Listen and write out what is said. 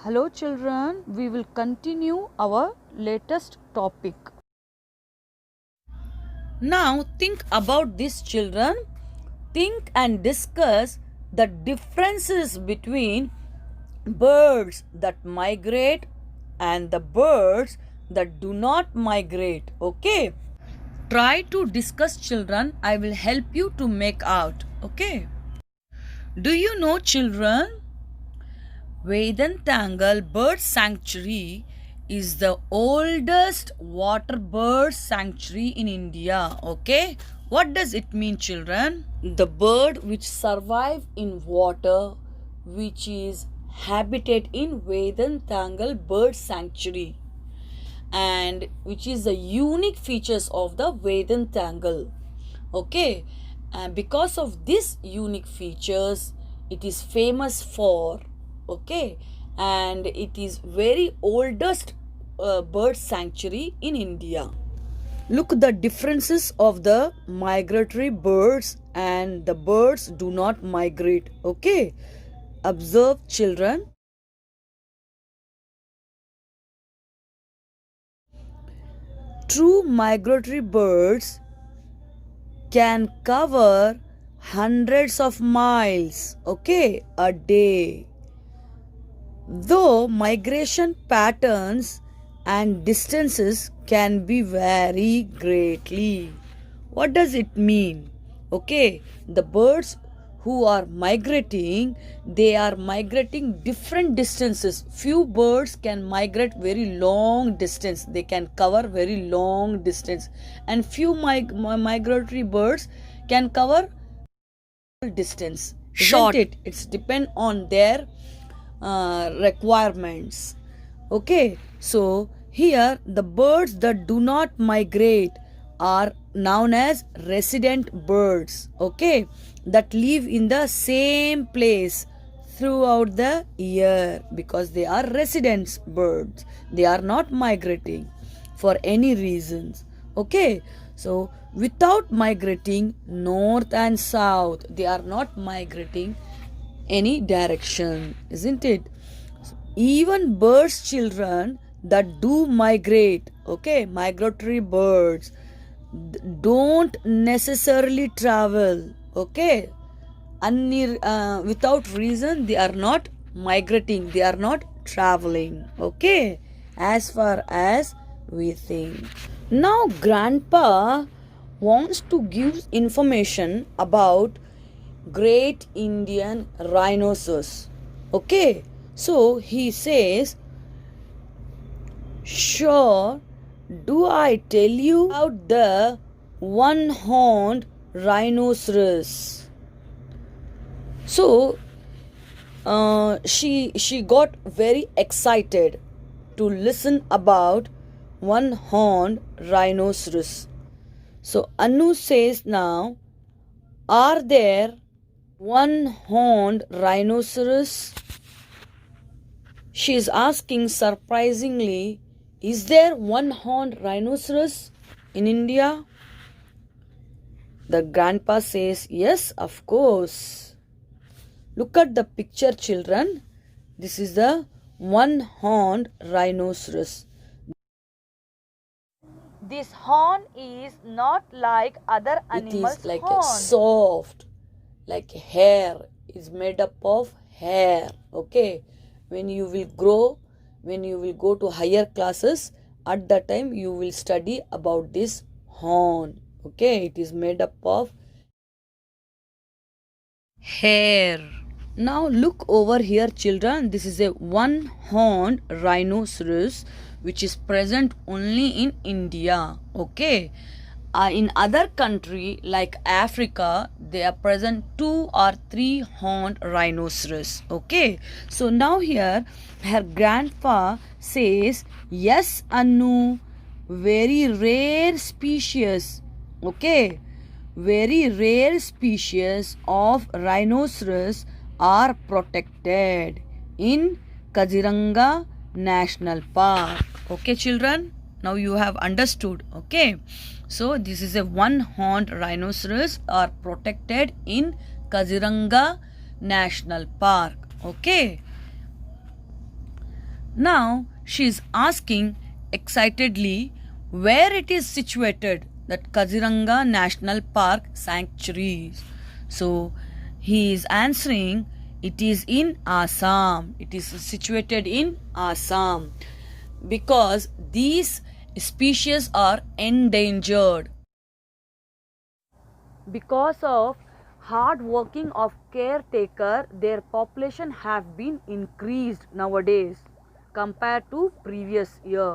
Hello children, we will continue our latest topic. Now think about this children. Think and discuss the differences between birds that migrate and the birds that do not migrate. Okay? Try to discuss children. I will help you to make out. Okay? Do you know children? Vedantangal Bird Sanctuary is the oldest water bird sanctuary in India. Okay, what does it mean, children? The bird which survive in water, which is habitat in Vedantangal Bird Sanctuary, and which is the unique features of the Vedantangal. Okay, and because of this unique features, it is famous for, okay, and it is very oldest bird sanctuary in India. Look the differences of the migratory birds and the birds do not migrate. Okay, observe children. True migratory birds can cover hundreds of miles, okay, a day. Though migration patterns and distances can be vary greatly. What does it mean? Okay, the birds who are migrating, they are migrating different distances. Few birds can migrate very long distance. They can cover very long distance, and few migratory birds can cover distance. Short. It's depend on their requirements. Okay, so here the birds that do not migrate are known as resident birds, okay, that live in the same place throughout the year because they are residence birds. They are not migrating for any reasons. Okay, so without migrating north and south, they are not migrating any direction, isn't it? Even birds children that do migrate, okay, migratory birds don't necessarily travel, okay, without reason they are not migrating, they are not traveling, okay, as far as we think. Now grandpa wants to give information about Great Indian Rhinoceros. Okay, so he says, sure, do I tell you about the one-horned rhinoceros? So she got very excited to listen about one-horned rhinoceros. So Anu says now, are there one-horned rhinoceros? She is asking surprisingly, is there one-horned rhinoceros in India? The grandpa says, yes, of course. Look at the picture, children. This is the one-horned rhinoceros. This horn is not like other animals' It is like horn. A soft, like hair. Is made up of hair. Okay, when you will grow, when you will go to higher classes, at that time you will study about this horn. Okay, it is made up of hair. Now look over here, children. This is a one-horned rhinoceros which is present only in India. Okay, in other country like Africa, they are present 2 or 3 horned rhinoceros. Okay, so now here her grandpa says, yes Anu, very rare species. Okay, very rare species of rhinoceros are protected in Kaziranga National Park. Okay children, now you have understood. Okay, so this is a one-horned rhinoceros are protected in Kaziranga National Park. Okay, Now she is asking excitedly where it is situated, that Kaziranga National Park Sanctuary. So he is answering it is in Assam. It is situated in Assam because these species are endangered. Because of hard working of caretaker, their population have been increased nowadays compared to previous year.